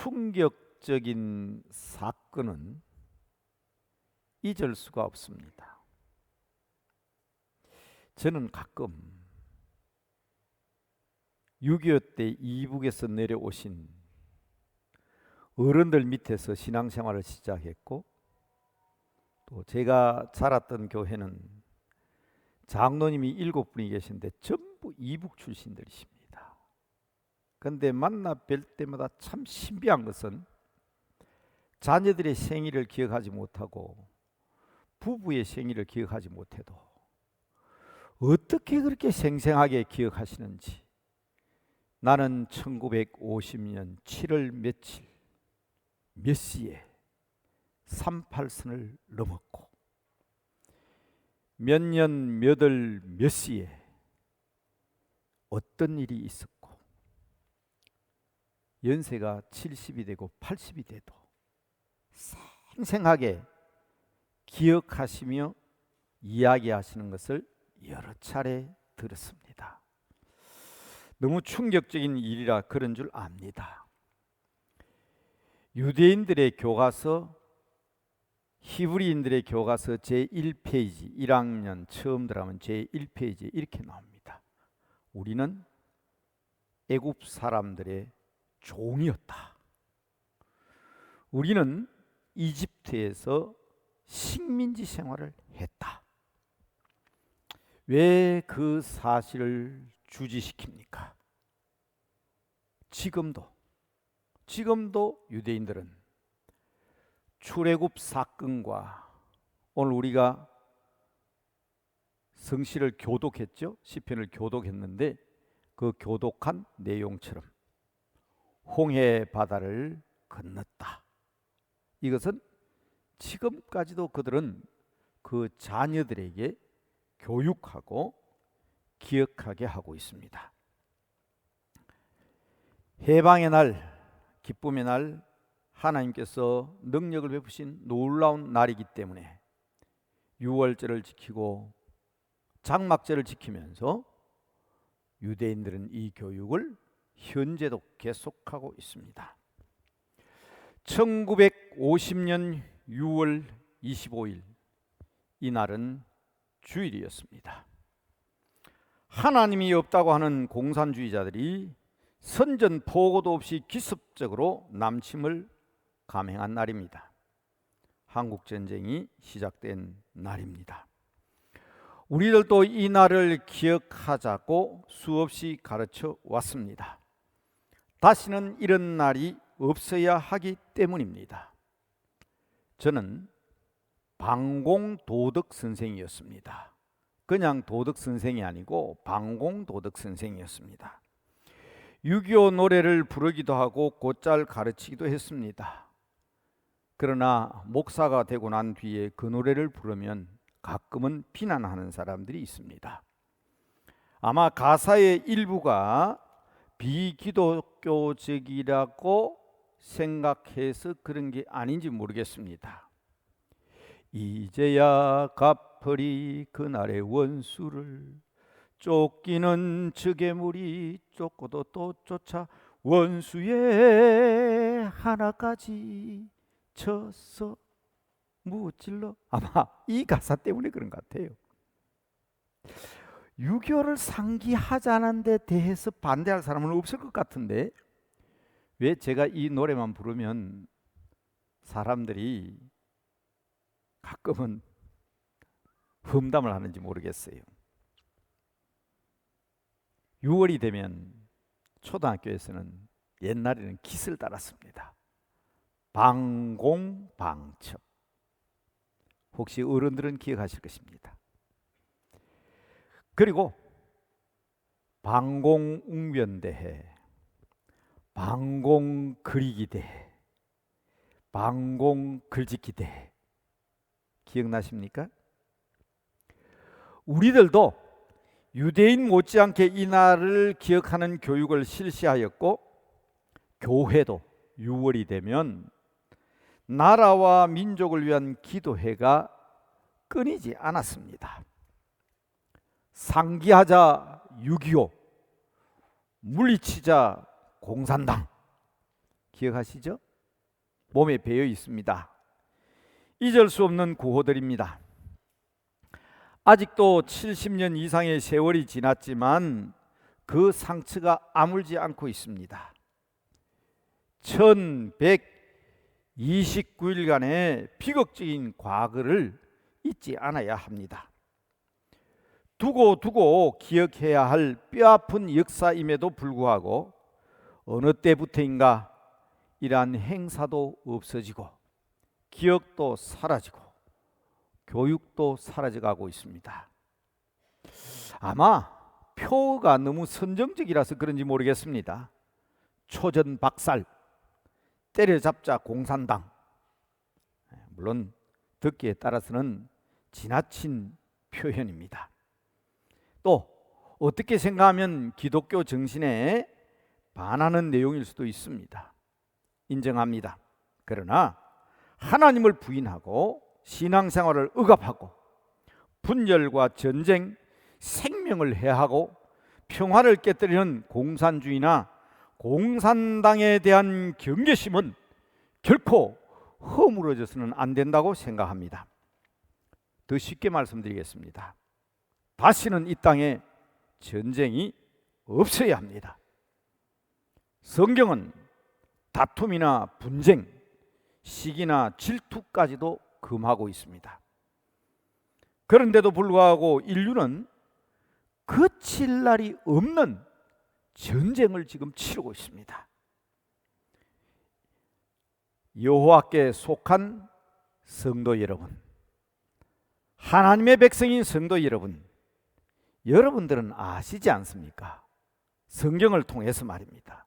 충격적인 사건은 잊을 수가 없습니다. 저는 가끔 6.25 때 이북에서 내려오신 어른들 밑에서 신앙생활을 시작했고, 또 제가 자랐던 교회는 장로님이 7분이 계신데 전부 이북 출신들이십니다. 그런데 만나 뵐 때마다 참 신비한 것은 자녀들의 생일을 기억하지 못하고 부부의 생일을 기억하지 못해도 어떻게 그렇게 생생하게 기억하시는지. 나는 1950년 7월 며칠 몇 시에 38선을 넘었고, 몇 년 몇 월 몇 시에 어떤 일이 있었고, 연세가 70이 되고 80이 돼도 생생하게 기억하시며 이야기하시는 것을 여러 차례 들었습니다. 너무 충격적인 일이라 그런 줄 압니다. 유대인들의 교과서, 히브리인들의 교과서 제1페이지 1학년 처음 들어가면 제1페이지에 이렇게 나옵니다. 우리는 애굽 사람들의 종이었다. 우리는 이집트에서 식민지 생활을 했다. 왜 그 사실을 주지시킵니까? 지금도 유대인들은 출애굽 사건과 오늘 우리가 성시를 교독했죠. 시편을 교독했는데 그 교독한 내용처럼 홍해 바다를 건넜다. 이것은 지금까지도 그들은 그 자녀들에게 교육하고 기억하게 하고 있습니다. 해방의 날, 기쁨의 날, 하나님께서 능력을 베푸신 놀라운 날이기 때문에 유월절을 지키고 장막절을 지키면서 유대인들은 이 교육을 현재도 계속하고 있습니다. 1950년 6월 25일 이 날은 주일이었습니다. 하나님이 없다고 하는 공산주의자들이 선전포고도 없이 기습적으로 남침을 감행한 날입니다. 한국전쟁이 시작된 날입니다. 우리들도 이 날을 기억하자고 수없이 가르쳐 왔습니다. 다시는 이런 날이 없어야 하기 때문입니다. 저는 방공도덕 선생이었습니다. 그냥 도덕 선생이 아니고 방공도덕 선생이었습니다. 6.25 노래를 부르기도 하고 곧잘 가르치기도 했습니다. 그러나 목사가 되고 난 뒤에 그 노래를 부르면 가끔은 비난하는 사람들이 있습니다. 아마 가사의 일부가 비기독교적이라고 생각해서 그런 게 아닌지 모르겠습니다. 이제야 갚으리 그날의 원수를, 쫓기는 적의물이 쫓고도 또 쫓아 원수의 하나까지 쳐서 무찔러. 아마 이 가사 때문에 그런 것 같아요. 6.25를 상기하자는 데 대해서 반대할 사람은 없을 것 같은데 왜 제가 이 노래만 부르면 사람들이 가끔은 험담을 하는지 모르겠어요. 6월이 되면 초등학교에서는 옛날에는 깃을 달았습니다. 방공방첩. 혹시 어른들은 기억하실 것입니다. 그리고 방공웅변대회, 방공그리기대회, 방공글짓기대회 기억나십니까? 우리들도 유대인 못지않게 이 날을 기억하는 교육을 실시하였고, 교회도 6월이 되면 나라와 민족을 위한 기도회가 끊이지 않았습니다. 상기하자 6.25, 물리치자 공산당, 기억하시죠? 몸에 배어 있습니다. 잊을 수 없는 구호들입니다. 아직도 70년 이상의 세월이 지났지만 그 상처가 아물지 않고 있습니다. 1129일간의 비극적인 과거를 잊지 않아야 합니다. 두고 기억해야 할 뼈아픈 역사임에도 불구하고 어느 때부터인가 이러한 행사도 없어지고 기억도 사라지고 교육도 사라져가고 있습니다. 아마 표가 너무 선정적이라서 그런지 모르겠습니다. 초전박살, 때려잡자 공산당. 물론 듣기에 따라서는 지나친 표현입니다. 또 어떻게 생각하면 기독교 정신에 반하는 내용일 수도 있습니다. 인정합니다. 그러나 하나님을 부인하고 신앙생활을 억압하고 분열과 전쟁, 생명을 해하고 평화를 깨뜨리는 공산주의나 공산당에 대한 경계심은 결코 허물어져서는 안 된다고 생각합니다. 더 쉽게 말씀드리겠습니다. 다시는 이 땅에 전쟁이 없어야 합니다. 성경은 다툼이나 분쟁, 시기나 질투까지도 금하고 있습니다. 그런데도 불구하고 인류는 그칠 날이 없는 전쟁을 지금 치르고 있습니다. 여호와께 속한 성도 여러분, 하나님의 백성인 성도 여러분, 여러분들은 아시지 않습니까? 성경을 통해서 말입니다.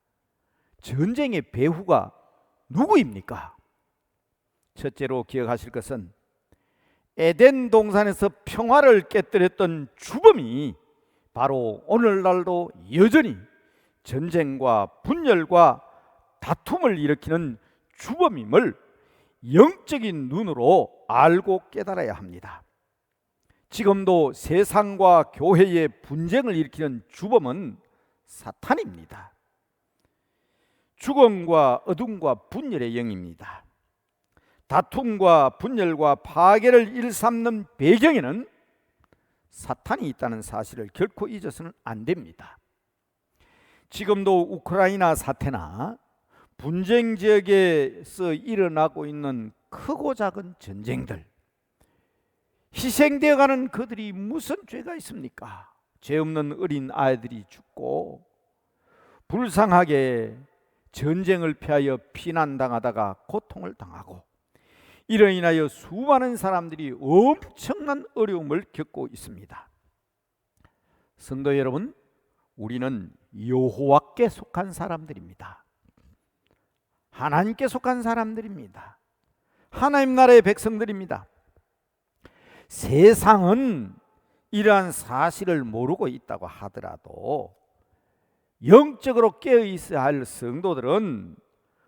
전쟁의 배후가 누구입니까? 첫째로 기억하실 것은 에덴 동산에서 평화를 깨뜨렸던 주범이 바로 오늘날도 여전히 전쟁과 분열과 다툼을 일으키는 주범임을 영적인 눈으로 알고 깨달아야 합니다. 지금도 세상과 교회의 분쟁을 일으키는 주범은 사탄입니다. 죽음과 어둠과 분열의 영입니다. 다툼과 분열과 파괴를 일삼는 배경에는 사탄이 있다는 사실을 결코 잊어서는 안 됩니다. 지금도 우크라이나 사태나 분쟁 지역에서 일어나고 있는 크고 작은 전쟁들, 희생되어가는 그들이 무슨 죄가 있습니까? 죄 없는 어린 아이들이 죽고 불쌍하게 전쟁을 피하여 피난당하다가 고통을 당하고 이로 인하여 수많은 사람들이 엄청난 어려움을 겪고 있습니다. 성도 여러분, 우리는 여호와께 속한 사람들입니다. 하나님께 속한 사람들입니다. 하나님 나라의 백성들입니다. 세상은 이러한 사실을 모르고 있다고 하더라도 영적으로 깨어 있어야 할 성도들은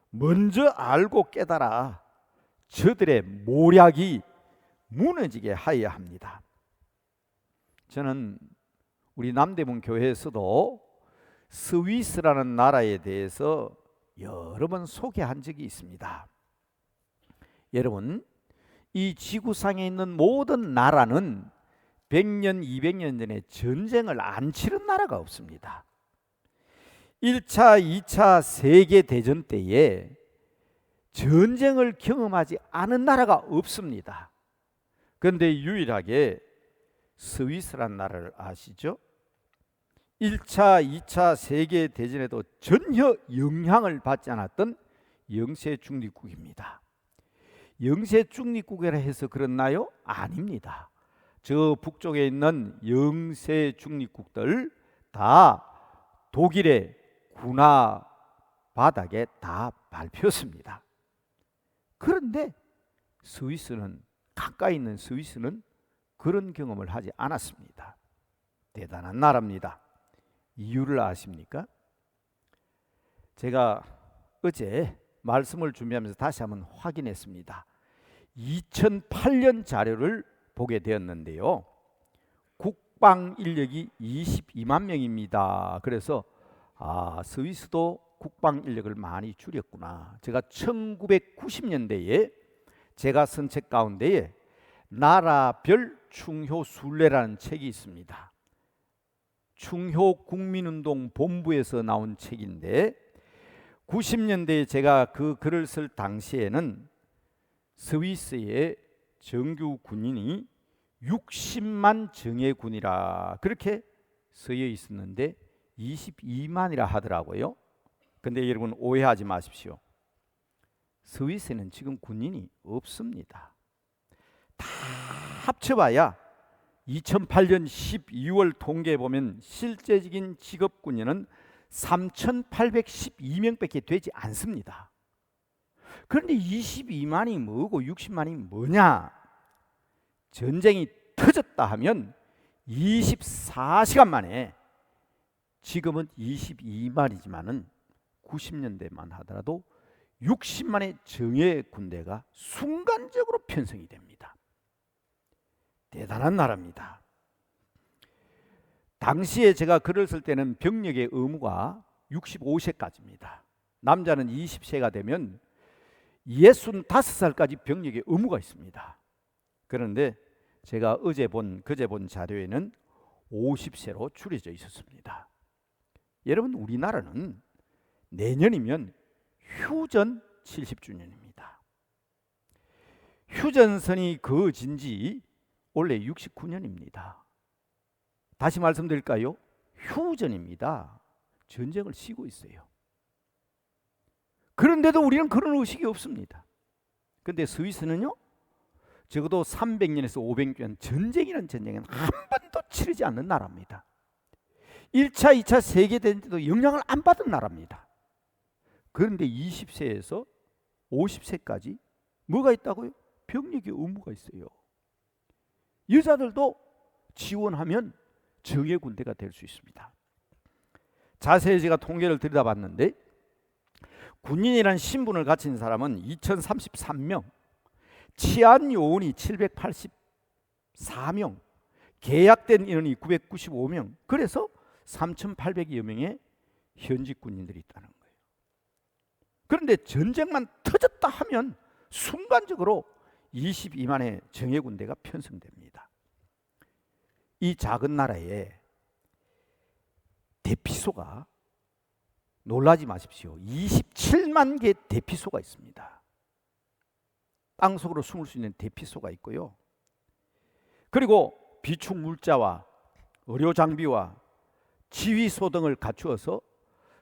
먼저 알고 깨달아 저들의 모략이 무너지게 하여야 합니다. 저는 우리 남대문 교회에서도 스위스라는 나라에 대해서 여러 번 소개한 적이 있습니다. 여러분, 이 지구상에 있는 모든 나라는 100년, 200년 전에 전쟁을 안 치른 나라가 없습니다. 1차, 2차 세계대전 때에 전쟁을 경험하지 않은 나라가 없습니다. 그런데 유일하게 스위스란 나라를 아시죠? 1차, 2차 세계대전에도 전혀 영향을 받지 않았던 영세중립국입니다. 영세중립국이라 해서 그렇나요? 아닙니다. 저 북쪽에 있는 영세중립국들 다 독일의 군화 바닥에 다 밟혔습니다. 그런데 스위스는, 가까이 있는 스위스는 그런 경험을 하지 않았습니다. 대단한 나라입니다. 이유를 아십니까? 제가 어제 말씀을 준비하면서 다시 한번 확인했습니다. 2008년 자료를 보게 되었는데요. 국방 인력이 22만 명입니다. 그래서 스위스도 국방 인력을 많이 줄였구나. 제가 1990년대에 제가 쓴 책 가운데에 나라별 충효 순례라는 책이 있습니다. 충효 국민운동 본부에서 나온 책인데 90년대에 제가 그 글을 쓸 당시에는 스위스의 정규 군인이 60만 정예군이라 그렇게 쓰여 있었는데 22만이라 하더라고요. 근데 여러분 오해하지 마십시오. 스위스에는 지금 군인이 없습니다. 다 합쳐봐야 2008년 12월 통계에 보면 실제적인 직업 군인은 3,812명밖에 되지 않습니다. 그런데 22만이 뭐고 60만이 뭐냐? 전쟁이 터졌다 하면 24시간 만에, 지금은 22만이지만은 90년대만 하더라도 60만의 정예 군대가 순간적으로 편성이 됩니다. 대단한 나라입니다. 당시에 제가 글을 쓸 때는 병력의 의무가 65세까지입니다. 남자는 20세가 되면 65살까지 병력의 의무가 있습니다. 그런데 제가 그제 본 자료에는 50세로 줄여져 있었습니다. 여러분, 우리나라는 내년이면 휴전 70주년입니다. 휴전선이 그어진 지 원래 69년입니다. 다시 말씀드릴까요? 휴전입니다. 전쟁을 쉬고 있어요. 그런데도 우리는 그런 의식이 없습니다. 그런데 스위스는요, 적어도 300년에서 500년 전쟁이라는 전쟁은 한 번도 치르지 않는 나라입니다. 1차, 2차 세계대전 때도 영향을 안 받은 나라입니다. 그런데 20세에서 50세까지 뭐가 있다고요? 병력의 의무가 있어요. 여자들도 지원하면 정예 군대가 될 수 있습니다. 자세히 제가 통계를 들여다봤는데 군인이라는 신분을 가진 사람은 2033명, 치안 요원이 784명, 계약된 인원이 995명, 그래서 3,800여 명의 현직 군인들이 있다는 거예요. 그런데 전쟁만 터졌다 하면 순간적으로 22만의 정예 군대가 편성됩니다. 이 작은 나라에 대피소가, 놀라지 마십시오, 27만 개의 대피소가 있습니다. 땅속으로 숨을 수 있는 대피소가 있고요. 그리고 비축 물자와 의료 장비와 지휘소 등을 갖추어서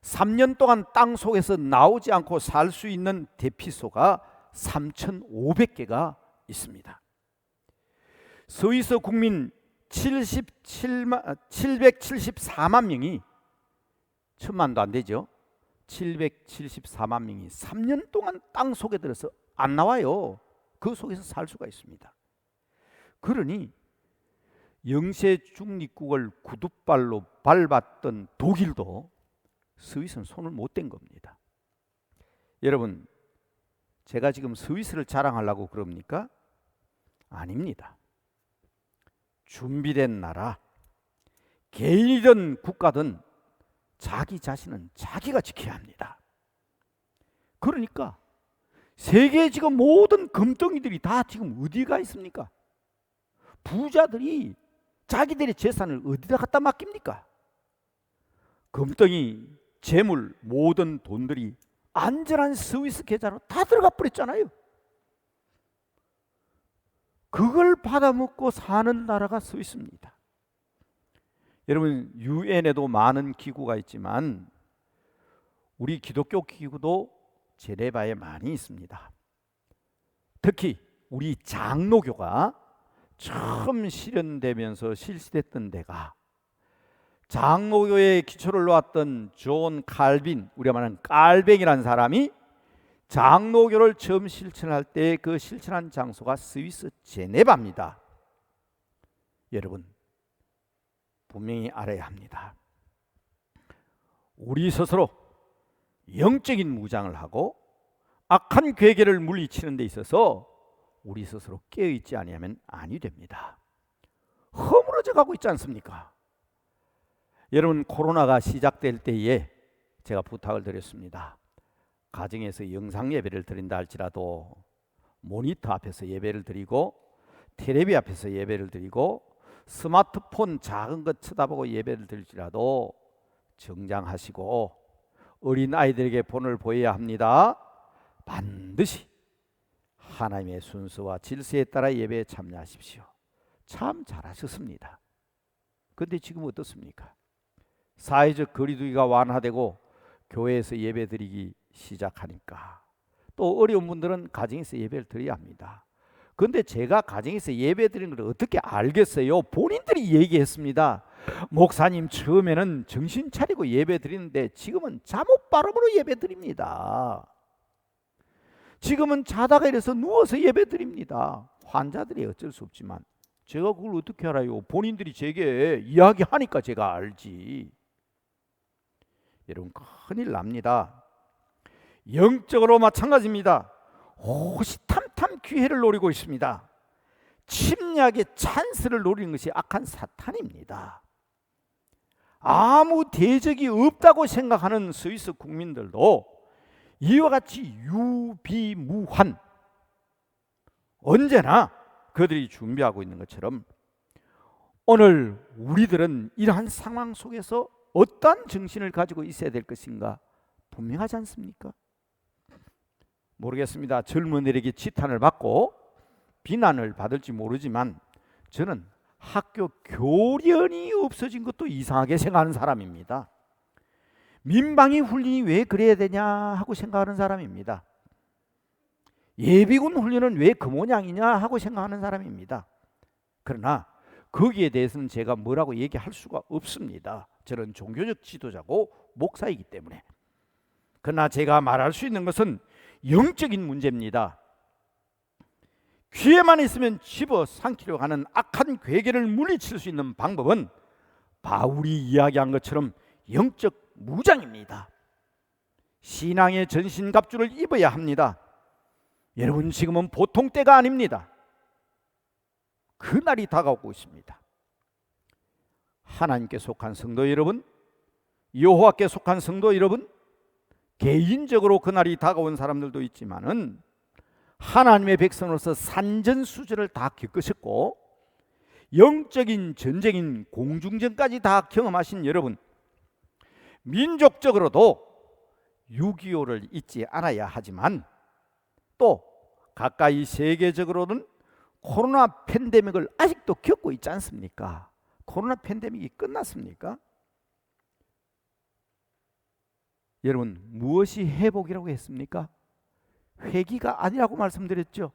3년 동안 땅속에서 나오지 않고 살 수 있는 대피소가 3,500개가 있습니다. 스위스 국민 774만 명이, 1,000만도 안 되죠. 774만 명이 3년 동안 땅속에 들어서 안 나와요. 그 속에서 살 수가 있습니다. 그러니 영세 중립국을 구둣발로 밟았던 독일도 스위스는 손을 못 댄 겁니다. 여러분, 제가 지금 스위스를 자랑하려고 그럽니까? 아닙니다. 준비된 나라, 개인이든 국가든 자기 자신은 자기가 지켜야 합니다. 그러니까 세계 지금 모든 금덩이들이 다 지금 어디가 있습니까? 부자들이 자기들의 재산을 어디다 갖다 맡깁니까? 금덩이, 재물, 모든 돈들이 안전한 스위스 계좌로 다 들어가 버렸잖아요. 그걸 받아먹고 사는 나라가 스위스입니다. 여러분, 유엔에도 많은 기구가 있지만 우리 기독교 기구도 제네바에 많이 있습니다. 특히 우리 장로교가 처음 실현되면서 실시됐던 데가, 장로교의 기초를 놓았던 존 칼빈, 우리가 말하는 깔뱅이라는 사람이 장로교를 처음 실천할 때 그 실천한 장소가 스위스 제네바입니다. 여러분, 분명히 알아야 합니다. 우리 스스로 영적인 무장을 하고 악한 괴계를 물리치는 데 있어서 우리 스스로 깨어있지 아니하면 아니 됩니다. 허물어져 가고 있지 않습니까? 여러분, 코로나가 시작될 때에 제가 부탁을 드렸습니다. 가정에서 영상 예배를 드린다 할지라도 모니터 앞에서 예배를 드리고 텔레비 앞에서 예배를 드리고 스마트폰 작은 것 쳐다보고 예배를 드릴지라도 정장하시고 어린 아이들에게 본을 보여야 합니다. 반드시 하나님의 순서와 질서에 따라 예배에 참여하십시오. 참 잘하셨습니다. 그런데 지금 어떻습니까? 사회적 거리두기가 완화되고 교회에서 예배드리기 시작하니까 또 어려운 분들은 가정에서 예배를 드려야 합니다. 그런데 제가 가정에서 예배드리는 걸 어떻게 알겠어요? 본인들이 얘기했습니다. 목사님, 처음에는 정신 차리고 예배드리는데 지금은 잠옷 바람으로 예배드립니다. 지금은 자다가 일어서 누워서 예배드립니다. 환자들이 어쩔 수 없지만 제가 그걸 어떻게 알아요? 본인들이 제게 이야기하니까 제가 알지. 여러분, 큰일 납니다. 영적으로 마찬가지입니다. 호시탐탐 기회를 노리고 있습니다. 침략의 찬스를 노리는 것이 악한 사탄입니다. 아무 대적이 없다고 생각하는 스위스 국민들도 이와 같이 유비무환, 언제나 그들이 준비하고 있는 것처럼 오늘 우리들은 이러한 상황 속에서 어떤 정신을 가지고 있어야 될 것인가 분명하지 않습니까? 모르겠습니다. 젊은이들에게 지탄을 받고 비난을 받을지 모르지만 저는 학교 교련이 없어진 것도 이상하게 생각하는 사람입니다. 민방위 훈련이 왜 그래야 되냐 하고 생각하는 사람입니다. 예비군 훈련은 왜 그 모양이냐 하고 생각하는 사람입니다. 그러나 거기에 대해서는 제가 뭐라고 얘기할 수가 없습니다. 저는 종교적 지도자고 목사이기 때문에. 그러나 제가 말할 수 있는 것은 영적인 문제입니다. 귀에만 있으면 집어삼키려고 하는 악한 괴계를 물리칠 수 있는 방법은 바울이 이야기한 것처럼 영적 무장입니다. 신앙의 전신갑주를 입어야 합니다. 여러분, 지금은 보통 때가 아닙니다. 그날이 다가오고 있습니다. 하나님께 속한 성도 여러분, 여호와께 속한 성도 여러분, 개인적으로 그날이 다가온 사람들도 있지만은 하나님의 백성으로서 산전수전을 다 겪으셨고 영적인 전쟁인 공중전까지 다 경험하신 여러분, 민족적으로도 6.25를 잊지 않아야 하지만 또 가까이 세계적으로는 코로나 팬데믹을 아직도 겪고 있지 않습니까? 코로나 팬데믹이 끝났습니까? 여러분, 무엇이 회복이라고 했습니까? 회기가 아니라고 말씀드렸죠.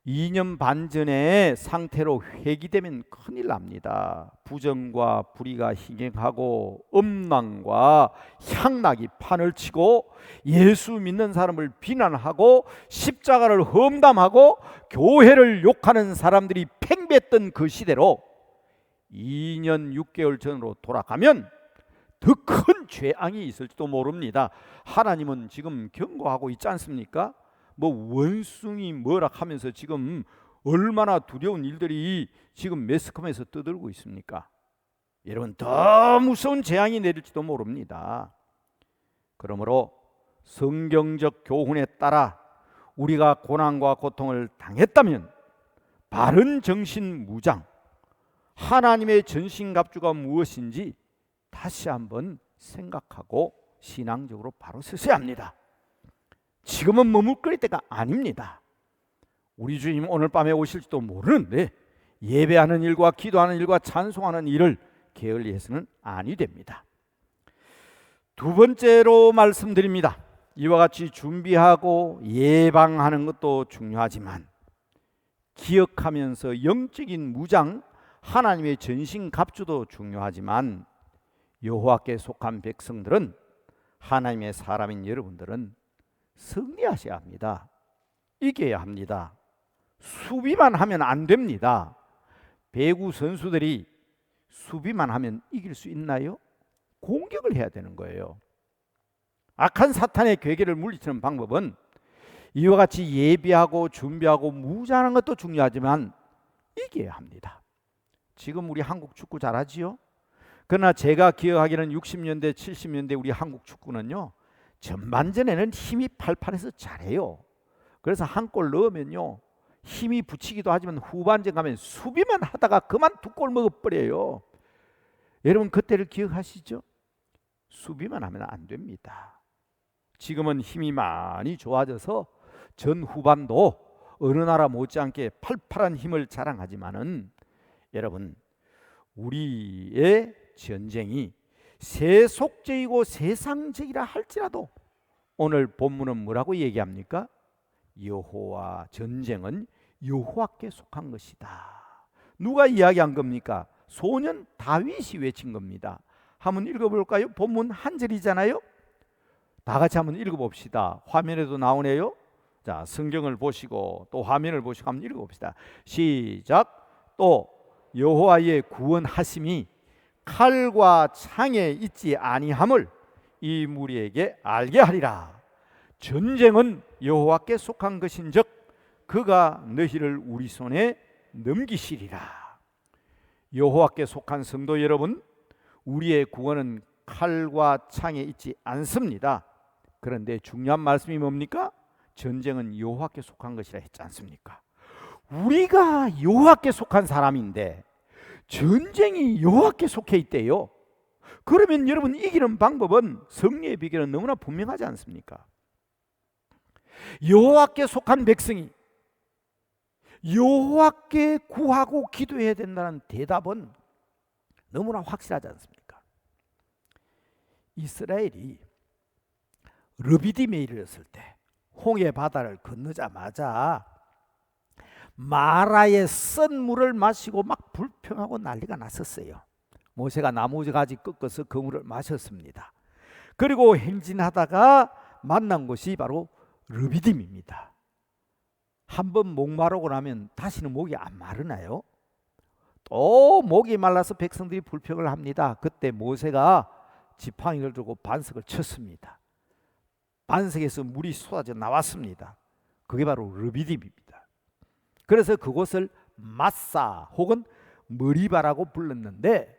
2년 반 전의 상태로 회기되면 큰일 납니다. 부정과 불의가 희행하고 음란과 향락이 판을 치고 예수 믿는 사람을 비난하고 십자가를 험담하고 교회를 욕하는 사람들이 팽배했던 그 시대로 2년 6개월 전으로 돌아가면 더 큰 죄악이 있을지도 모릅니다. 하나님은 지금 경고하고 있지 않습니까? 뭐 원숭이 뭐라 하면서 지금 얼마나 두려운 일들이 지금 매스컴에서 떠들고 있습니까? 여러분, 더 무서운 재앙이 내릴지도 모릅니다. 그러므로 성경적 교훈에 따라 우리가 고난과 고통을 당했다면 바른 정신 무장, 하나님의 전신갑주가 무엇인지 다시 한번 생각하고 신앙적으로 바로 서셔야 합니다. 지금은 머뭇거릴 때가 아닙니다. 우리 주님 오늘 밤에 오실지도 모르는데 예배하는 일과 기도하는 일과 찬송하는 일을 게을리해서는 아니 됩니다. 두 번째로 말씀드립니다. 이와 같이 준비하고 예방하는 것도 중요하지만 기억하면서 영적인 무장, 하나님의 전신갑주도 중요하지만 여호와께 속한 백성들은, 하나님의 사람인 여러분들은 승리하셔야 합니다. 이겨야 합니다. 수비만 하면 안 됩니다. 배구 선수들이 수비만 하면 이길 수 있나요? 공격을 해야 되는 거예요. 악한 사탄의 괴계를 물리치는 방법은 이와 같이 예비하고 준비하고 무장하는 것도 중요하지만 이겨야 합니다. 지금 우리 한국 축구 잘하지요? 그러나 제가 기억하기는 60년대 70년대 우리 한국 축구는요, 전반전에는 힘이 팔팔해서 잘해요. 그래서 한 골 넣으면요 힘이 붙이기도 하지만 후반전 가면 수비만 하다가 그만 두 골 먹어버려요. 여러분 그때를 기억하시죠? 수비만 하면 안 됩니다. 지금은 힘이 많이 좋아져서 전 후반도 어느 나라 못지않게 팔팔한 힘을 자랑하지만은 여러분 우리의 전쟁이 세속적이고 세상적이라 할지라도 오늘 본문은 뭐라고 얘기합니까? 여호와, 전쟁은 여호와께 속한 것이다. 누가 이야기한 겁니까? 소년 다윗이 외친 겁니다. 한번 읽어볼까요? 본문 한 절이잖아요. 다 같이 한번 읽어봅시다. 화면에도 나오네요. 자, 성경을 보시고 또 화면을 보시고 한번 읽어봅시다. 시작. 또 여호와의 구원하심이 칼과 창에 있지 아니함을 이 무리에게 알게 하리라. 전쟁은 여호와께 속한 것인즉 그가 너희를 우리 손에 넘기시리라. 여호와께 속한 성도 여러분, 우리의 구원은 칼과 창에 있지 않습니다. 그런데 중요한 말씀이 뭡니까? 전쟁은 여호와께 속한 것이라 했지 않습니까? 우리가 여호와께 속한 사람인데 전쟁이 여호와께 속해 있대요. 그러면 여러분 이기는 방법은, 승리의 비결은 너무나 분명하지 않습니까? 여호와께 속한 백성이 여호와께 구하고 기도해야 된다는 대답은 너무나 확실하지 않습니까? 이스라엘이 르비딤에 이르렀을 때 홍해 바다를 건너자마자 마라의 쓴 물을 마시고 막 불평하고 난리가 났었어요. 모세가 나무가지 꺾어서 그 물을 마셨습니다. 그리고 행진하다가 만난 곳이 바로 르비딤입니다. 한번 목마르고 나면 다시는 목이 안 마르나요? 또 목이 말라서 백성들이 불평을 합니다. 그때 모세가 지팡이를 들고 반석을 쳤습니다. 반석에서 물이 쏟아져 나왔습니다. 그게 바로 르비딤입니다. 그래서 그곳을 마사 혹은 머리바라고 불렀는데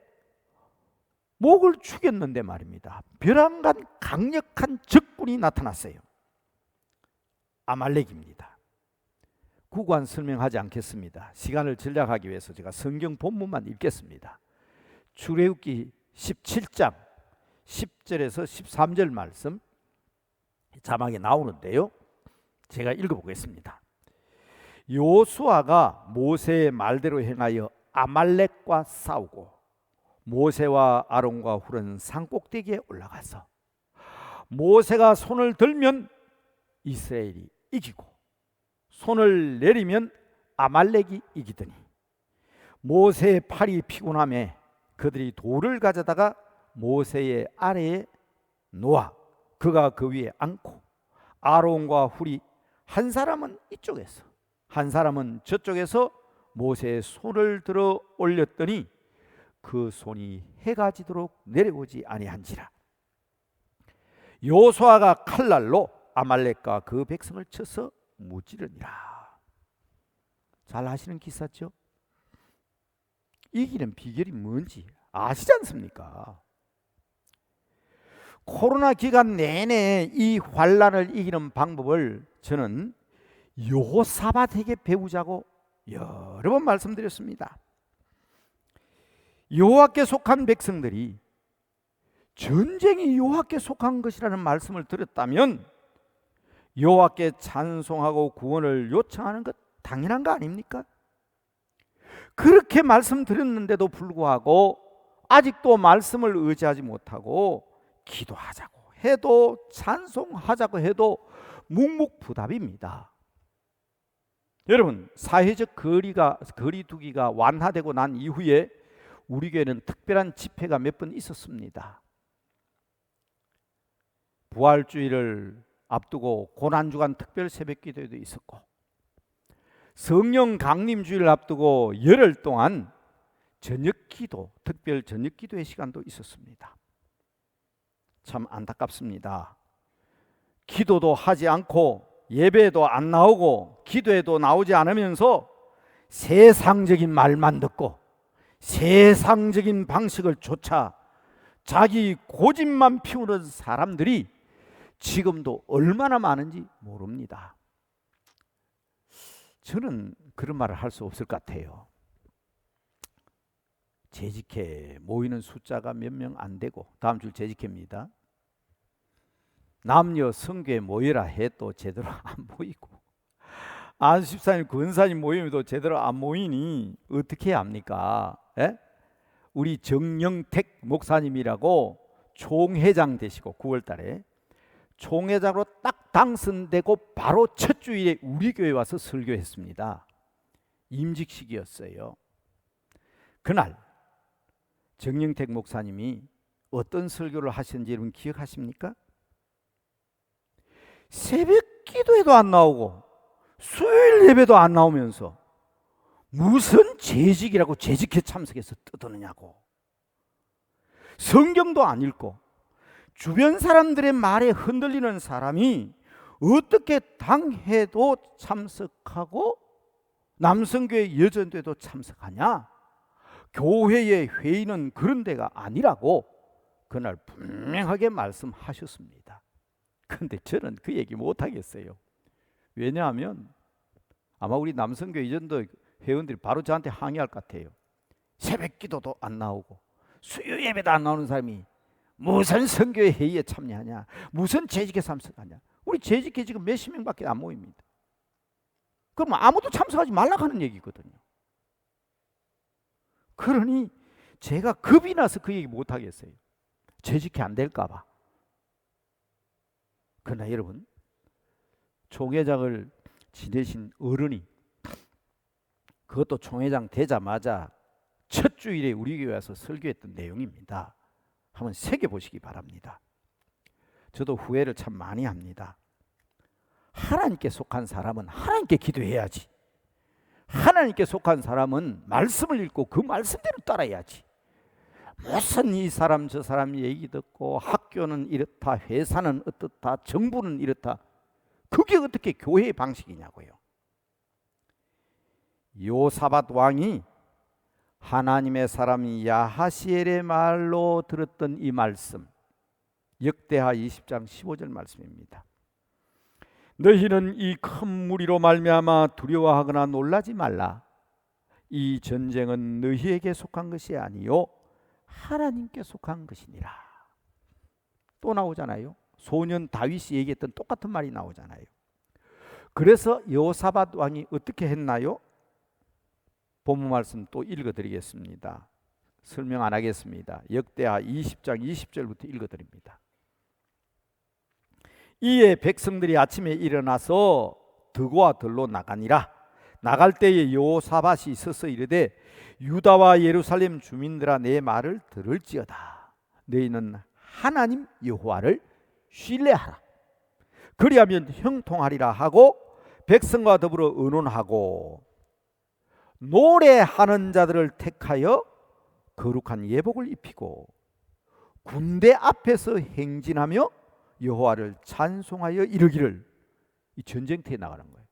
목을 죽였는데 말입니다. 벼랑간 강력한 적군이 나타났어요. 아말렉입니다. 구간 설명하지 않겠습니다. 시간을 절약하기 위해서 제가 성경 본문만 읽겠습니다. 출애굽기 17장 10절에서 13절 말씀 자막에 나오는데요. 제가 읽어보겠습니다. 여호수아가 모세의 말대로 행하여 아말렉과 싸우고 모세와 아론과 훌은 산꼭대기에 올라가서 모세가 손을 들면 이스라엘이 이기고 손을 내리면 아말렉이 이기더니 모세의 팔이 피곤함에 그들이 돌을 가져다가 모세의 아래에 놓아 그가 그 위에 앉고 아론과 훌이 한 사람은 이쪽에서 한 사람은 저쪽에서 모세의 손을 들어 올렸더니 그 손이 해가 지도록 내려오지 아니한지라. 여호수아가 칼날로 아말렉과 그 백성을 쳐서 무찌르니라. 잘 아시는 기사죠? 이기는 비결이 뭔지 아시지 않습니까? 코로나 기간 내내 이 환란을 이기는 방법을 저는 여호사밧에게 배우자고 여러 번 말씀드렸습니다. 여호와께 속한 백성들이 전쟁이 여호와께 속한 것이라는 말씀을 들었다면 여호와께 찬송하고 구원을 요청하는 것 당연한 거 아닙니까? 그렇게 말씀드렸는데도 불구하고 아직도 말씀을 의지하지 못하고 기도하자고 해도 찬송하자고 해도 묵묵부답입니다. 여러분, 사회적 거리두기가 완화되고 난 이후에 우리 교회는 특별한 집회가 몇 번 있었습니다. 부활주일을 앞두고 고난주간 특별 새벽기도회도 있었고 성령 강림주일을 앞두고 열흘 동안 저녁기도, 특별 저녁기도회 시간도 있었습니다. 참 안타깝습니다. 기도도 하지 않고 예배도 안 나오고 기도에도 나오지 않으면서 세상적인 말만 듣고 세상적인 방식을 쫓아 자기 고집만 피우는 사람들이 지금도 얼마나 많은지 모릅니다. 저는 그런 말을 할 수 없을 것 같아요. 재직회 모이는 숫자가 몇 명 안 되고, 다음 주 재직회입니다. 남녀 성교에 모여라 해도 제대로 안 모이고, 안수집사님 권사님 모임에도 제대로 안 모이니 어떻게 합니까? 에? 우리 정영택 목사님이라고 총회장 되시고 9월 달에 총회장으로 딱 당선되고 바로 첫 주일에 우리 교회 와서 설교했습니다. 임직식이었어요. 그날 정영택 목사님이 어떤 설교를 하셨는지 여러분 기억하십니까? 새벽 기도에도 안 나오고 수요일 예배도 안 나오면서 무슨 재직이라고 재직회 참석해서 떠드느냐고. 성경도 안 읽고 주변 사람들의 말에 흔들리는 사람이 어떻게 당회도 참석하고 남성교회 여전대도 참석하냐? 교회의 회의는 그런 데가 아니라고 그날 분명하게 말씀하셨습니다. 그런데 저는 그 얘기 못하겠어요. 왜냐하면 아마 우리 남성교회 여전도 회원들이 바로 저한테 항의할 것 같아요. 새벽 기도도 안 나오고 수요 예배도 안 나오는 사람이 무슨 선교회 회의에 참여하냐, 무슨 재직에 참석하냐. 우리 재직회 지금 몇십 명밖에 안 모입니다. 그럼 아무도 참석하지 말라고 하는 얘기거든요. 그러니 제가 겁이 나서 그 얘기 못 하겠어요. 재직회 안 될까 봐. 그러나 여러분, 총회장을 지내신 어른이 그것도 총회장 되자마자 첫 주일에 우리 교회 와서 설교했던 내용입니다. 한번 새겨보시기 바랍니다. 저도 후회를 참 많이 합니다. 하나님께 속한 사람은 하나님께 기도해야지. 하나님께 속한 사람은 말씀을 읽고 그 말씀대로 따라야지. 무슨 이 사람 저 사람 얘기 듣고 학교는 이렇다, 회사는 어떻다, 정부는 이렇다. 그게 어떻게 교회의 방식이냐고요. 요사밧 왕이 하나님의 사람 야하시엘의 말로 들었던 이 말씀, 역대하 20장 15절 말씀입니다. 너희는 이 큰 무리로 말미암아 두려워하거나 놀라지 말라. 이 전쟁은 너희에게 속한 것이 아니요 하나님께 속한 것이니라. 또 나오잖아요. 소년 다윗이 얘기했던 똑같은 말이 나오잖아요. 그래서 여호사밧 왕이 어떻게 했나요? 본문 말씀 또 읽어드리겠습니다. 설명 안 하겠습니다. 역대하 20장 20절부터 읽어드립니다. 이에 백성들이 아침에 일어나서 드고와 들로 나가니라. 나갈 때에 여호사밧이 서서 이르되 유다와 예루살렘 주민들아 내 말을 들을지어다. 너희는 하나님 여호와를 신뢰하라. 그리하면 형통하리라 하고 백성과 더불어 의논하고 노래하는 자들을 택하여 거룩한 예복을 입히고 군대 앞에서 행진하며 여호와를 찬송하여 이르기를. 이 전쟁터에 나가는 거예요.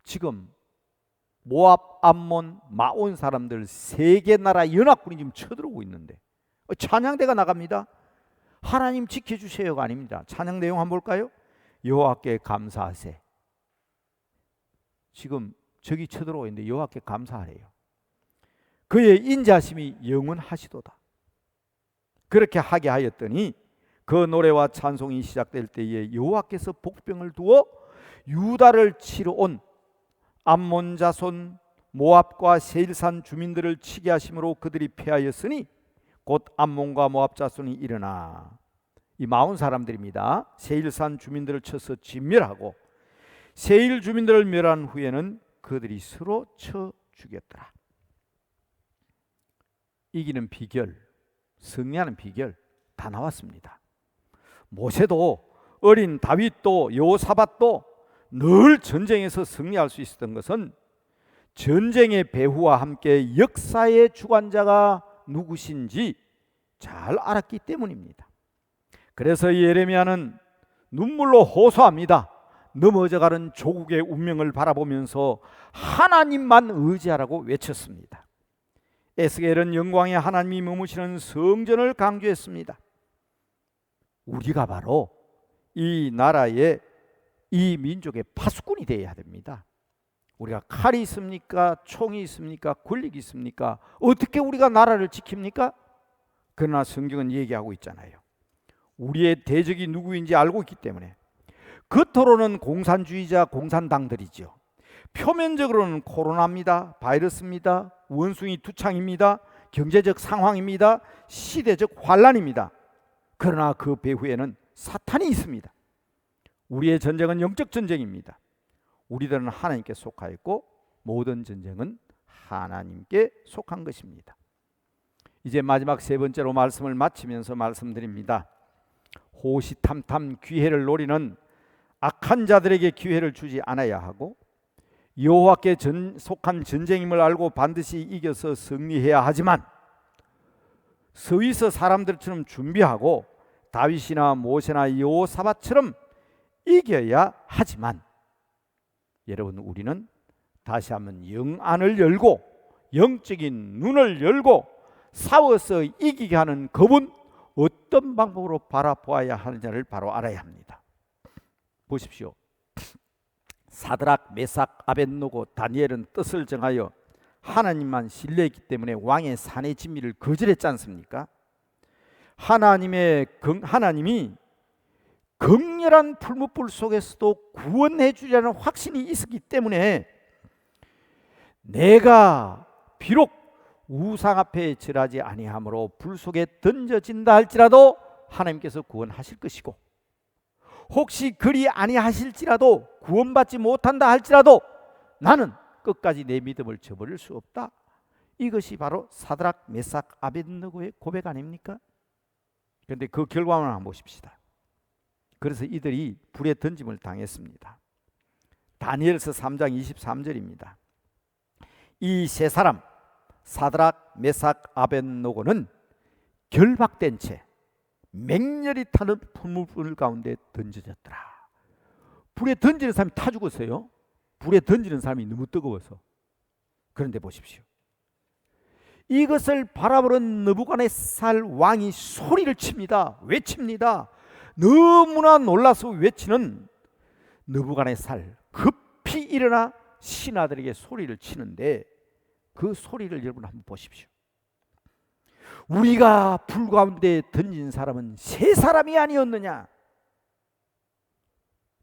지금 모압, 암몬, 마온 사람들 세 개 나라 연합군이 지금 쳐들어오고 있는데 찬양대가 나갑니다. 하나님 지켜주세요가 아닙니다. 찬양 내용 한번 볼까요? 여호와께 감사하세. 지금 적이 쳐들어오고 있는데 여호와께 감사하래요. 그의 인자심이 영원하시도다. 그렇게 하게 하였더니 그 노래와 찬송이 시작될 때에 여호와께서 복병을 두어 유다를 치러 온 암몬 자손 모압과 세일산 주민들을 치게 하심으로 그들이 패하였으니 곧 암몬과 모압 자손이 일어나 이 마온 사람들입니다. 세일산 주민들을 쳐서 진멸하고 세일 주민들을 멸한 후에는 그들이 서로 쳐 죽였더라. 이기는 비결, 승리하는 비결 다 나왔습니다. 모세도 어린 다윗도 여호사밧도 늘 전쟁에서 승리할 수 있었던 것은 전쟁의 배후와 함께 역사의 주관자가 누구신지 잘 알았기 때문입니다. 그래서 예레미야는 눈물로 호소합니다. 넘어져가는 조국의 운명을 바라보면서 하나님만 의지하라고 외쳤습니다. 에스겔은 영광의 하나님이 머무시는 성전을 강조했습니다. 우리가 바로 이 나라의, 이 민족의 파수꾼이 되어야 됩니다. 우리가 칼이 있습니까? 총이 있습니까? 권력이 있습니까? 어떻게 우리가 나라를 지킵니까? 그러나 성경은 얘기하고 있잖아요. 우리의 대적이 누구인지 알고 있기 때문에. 겉으로는 공산주의자, 공산당들이죠. 표면적으로는 코로나입니다. 바이러스입니다. 원숭이 투창입니다. 경제적 상황입니다. 시대적 환란입니다. 그러나 그 배후에는 사탄이 있습니다. 우리의 전쟁은 영적 전쟁입니다. 우리들은 하나님께 속하였고 모든 전쟁은 하나님께 속한 것입니다. 이제 마지막 세 번째로 말씀을 마치면서 말씀드립니다. 호시탐탐 기회를 노리는 악한 자들에게 기회를 주지 않아야 하고, 여호와께 속한 전쟁임을 알고 반드시 이겨서 승리해야 하지만, 서위서 사람들처럼 준비하고 다윗이나 모세나 여호사밧처럼 이겨야 하지만, 여러분, 우리는 다시 한번 영안을 열고 영적인 눈을 열고 싸워서 이기게 하는 겁은 어떤 방법으로 바라보아야 하느냐를 바로 알아야 합니다. 보십시오. 사드락, 메삭, 아벳노고, 다니엘은 뜻을 정하여 하나님만 신뢰했기 때문에 왕의 산의 진미를 거절했지 않습니까? 하나님이 극렬한 풀무불 속에서도 구원해 주리라는 확신이 있었기 때문에, 내가 비록 우상 앞에 절하지 아니하므로 불 속에 던져진다 할지라도 하나님께서 구원하실 것이고, 혹시 그리 아니하실지라도, 구원받지 못한다 할지라도 나는 끝까지 내 믿음을 저버릴 수 없다. 이것이 바로 사드락, 메삭, 아벳느고의 고백 아닙니까? 그런데 그 결과만 한번 보십시다. 그래서 이들이 불에 던짐을 당했습니다. 다니엘서 3장 23절입니다. 이 세 사람 사드락, 메삭, 아벳노고는 결박된 채 맹렬히 타는 풀무불 가운데 던져졌더라. 불에 던지는 사람이 타 죽었어요. 불에 던지는 사람이 너무 뜨거워서. 그런데 보십시오. 이것을 바라보는 느부갓네살 왕이 소리를 칩니다. 외칩니다. 너무나 놀라서 외치는 느부갓네살, 급히 일어나 신하들에게 소리를 치는데, 그 소리를 여러분 한번 보십시오. 우리가 불 가운데 던진 사람은 세 사람이 아니었느냐?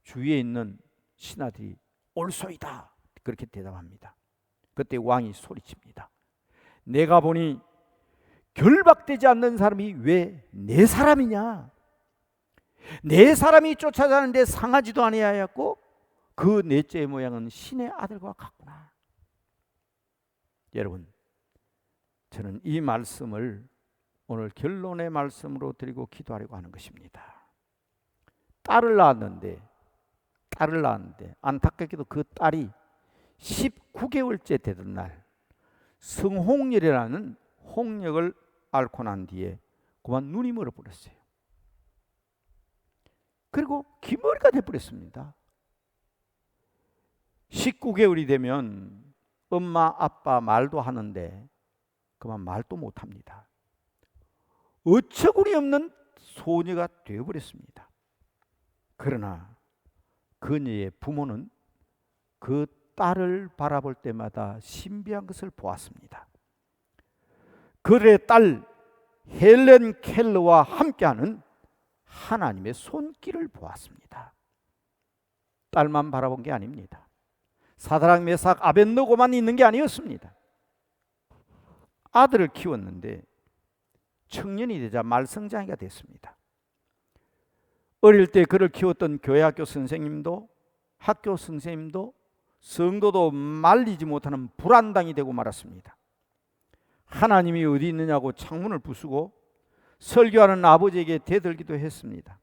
주위에 있는 신하들이 옳소이다, 그렇게 대답합니다. 그때 왕이 소리칩니다. 내가 보니 결박되지 않는 사람이 왜 네 사람이냐? 네 사람이 쫓아가는데 상하지도 아니하였고 그 넷째의 모양은 신의 아들과 같구나. 여러분, 저는 이 말씀을 오늘 결론의 말씀으로 드리고 기도하려고 하는 것입니다. 딸을 낳았는데 안타깝게도 그 딸이 19개월째 되던 날 성홍열이라는 홍역을 앓고 난 뒤에 그만 눈이 멀어버렸어요. 그리고 기머리가 돼버렸습니다. 19개월이 되면 엄마 아빠 말도 하는데 그만 말도 못합니다. 어처구니 없는 소녀가 되어버렸습니다. 그러나 그녀의 부모는 그 딸을 바라볼 때마다 신비한 것을 보았습니다. 그의 딸 헬렌 켈러와 함께하는 하나님의 손길을 보았습니다. 딸만 바라본 게 아닙니다. 사드락, 메삭, 아벳느고만 있는 게 아니었습니다. 아들을 키웠는데 청년이 되자 말썽장이가 됐습니다. 어릴 때 그를 키웠던 교회 학교 선생님도 학교 선생님도 성도도 말리지 못하는 불안당이 되고 말았습니다. 하나님이 어디 있느냐고 창문을 부수고 설교하는 아버지에게 대들기도 했습니다.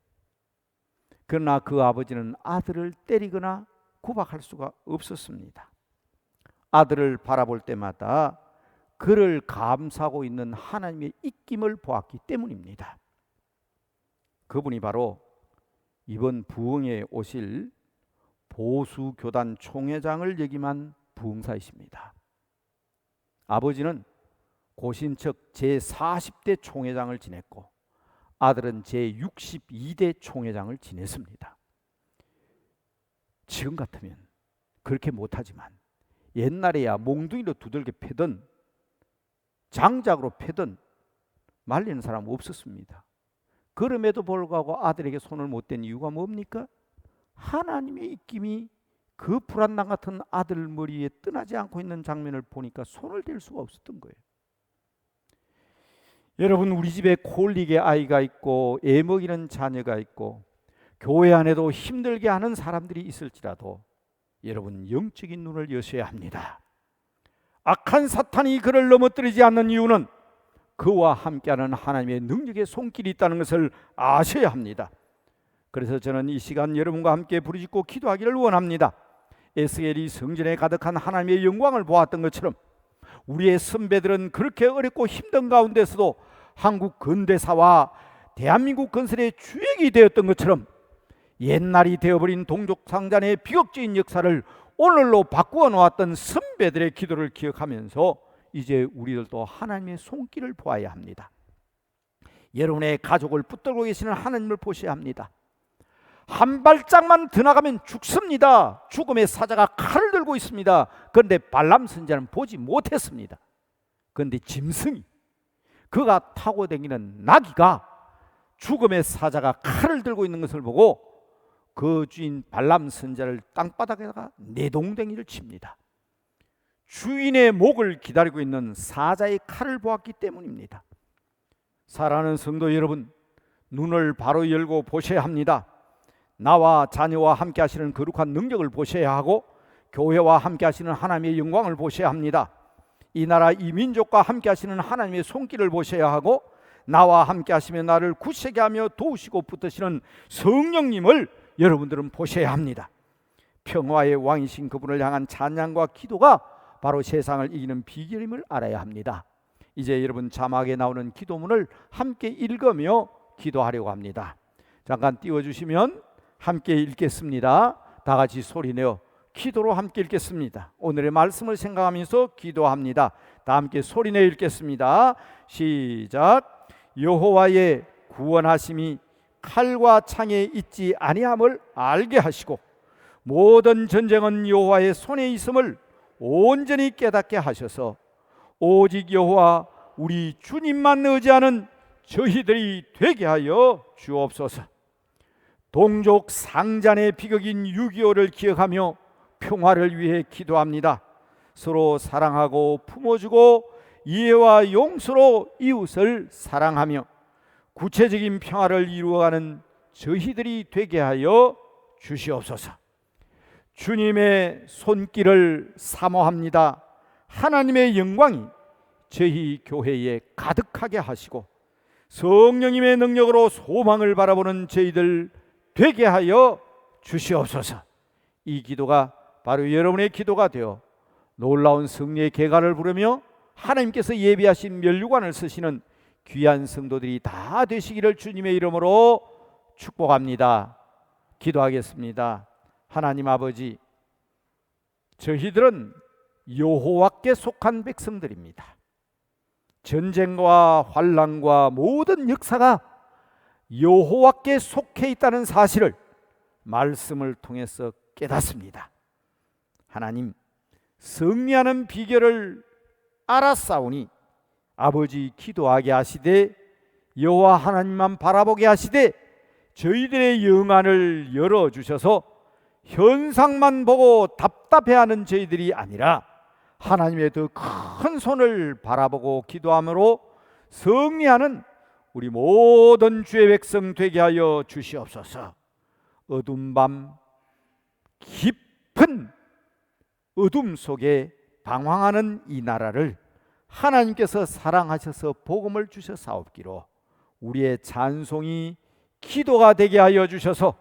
그러나 그 아버지는 아들을 때리거나 구박할 수가 없었습니다. 아들을 바라볼 때마다 그를 감싸고 있는 하나님의 입김을 보았기 때문입니다. 그분이 바로 이번 부흥에 오실 보수교단 총회장을 역임한 부흥사이십니다. 아버지는 고신척 제40대 총회장을 지냈고 아들은 제62대 총회장을 지냈습니다. 지금 같으면 그렇게 못하지만 옛날에야 몽둥이로 두들겨 패든 장작으로 패든 말리는 사람 없었습니다. 그럼에도 불구하고 아들에게 손을 못 댄 이유가 뭡니까? 하나님의 입김이 그 불안당 같은 아들 머리에 떠나지 않고 있는 장면을 보니까 손을 댈 수가 없었던 거예요. 여러분, 우리 집에 콜릭의 아이가 있고 애 먹이는 자녀가 있고 교회 안에도 힘들게 하는 사람들이 있을지라도 여러분, 영적인 눈을 여셔야 합니다. 악한 사탄이 그를 넘어뜨리지 않는 이유는 그와 함께하는 하나님의 능력의 손길이 있다는 것을 아셔야 합니다. 그래서 저는 이 시간 여러분과 함께 부르짖고 기도하기를 원합니다. 에스겔이 성전에 가득한 하나님의 영광을 보았던 것처럼 우리의 선배들은 그렇게 어렵고 힘든 가운데서도 한국 근대사와 대한민국 건설의 주역이 되었던 것처럼 옛날이 되어버린 동족상잔의 비극적인 역사를 오늘로 바꾸어 놓았던 선배들의 기도를 기억하면서 이제 우리들도 하나님의 손길을 보아야 합니다. 여러분의 가족을 붙들고 계시는 하나님을 보셔야 합니다. 한 발짝만 더 나가면 죽습니다. 죽음의 사자가 칼을 들고 있습니다. 그런데 발람 선지자는 보지 못했습니다. 그런데 짐승이, 그가 타고 다니는 나귀가 죽음의 사자가 칼을 들고 있는 것을 보고 그 주인 발람 선지자를 땅바닥에다가 내동댕이를 칩니다. 주인의 목을 기다리고 있는 사자의 칼을 보았기 때문입니다. 사랑하는 성도 여러분, 눈을 바로 열고 보셔야 합니다. 나와 자녀와 함께 하시는 거룩한 능력을 보셔야 하고 교회와 함께 하시는 하나님의 영광을 보셔야 합니다. 이 나라 이 민족과 함께 하시는 하나님의 손길을 보셔야 하고 나와 함께 하시며 나를 굳세게 하며 도우시고 붙드시는 성령님을 여러분들은 보셔야 합니다. 평화의 왕이신 그분을 향한 찬양과 기도가 바로 세상을 이기는 비결임을 알아야 합니다. 이제 여러분 자막에 나오는 기도문을 함께 읽으며 기도하려고 합니다. 잠깐 띄워주시면 함께 읽겠습니다. 다 같이 소리내어 기도로 함께 읽겠습니다. 오늘의 말씀을 생각하면서 기도합니다. 다 함께 소리내어 읽겠습니다. 시작. 여호와의 구원하심이 칼과 창에 있지 아니함을 알게 하시고 모든 전쟁은 여호와의 손에 있음을 온전히 깨닫게 하셔서 오직 여호와 우리 주님만 의지하는 저희들이 되게 하여 주옵소서. 동족 상잔의 비극인 6.25를 기억하며 평화를 위해 기도합니다. 서로 사랑하고 품어주고 이해와 용서로 이웃을 사랑하며 구체적인 평화를 이루어가는 저희들이 되게 하여 주시옵소서. 주님의 손길을 사모합니다. 하나님의 영광이 저희 교회에 가득하게 하시고 성령님의 능력으로 소망을 바라보는 저희들 되게 하여 주시옵소서. 이 기도가 바로 여러분의 기도가 되어 놀라운 승리의 계가를 부르며 하나님께서 예비하신 면류관을 쓰시는 귀한 성도들이 다 되시기를 주님의 이름으로 축복합니다. 기도하겠습니다. 하나님 아버지, 저희들은 여호와께 속한 백성들입니다. 전쟁과 환난과 모든 역사가 여호와께 속해 있다는 사실을 말씀을 통해서 깨닫습니다. 하나님, 승리하는 비결을 알았사오니 아버지 기도하게 하시되 여호와 하나님만 바라보게 하시되 저희들의 영안을 열어주셔서 현상만 보고 답답해하는 저희들이 아니라 하나님의 더 큰 손을 바라보고 기도함으로 승리하는 우리 모든 주의 백성 되게 하여 주시옵소서. 어두운 밤 깊은 어둠 속에 방황하는 이 나라를 하나님께서 사랑하셔서 복음을 주셔사옵기로 우리의 찬송이 기도가 되게 하여 주셔서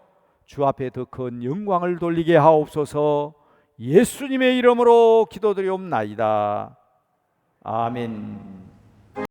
주 앞에 더 큰 영광을 돌리게 하옵소서. 예수님의 이름으로 기도드리옵나이다. 아멘.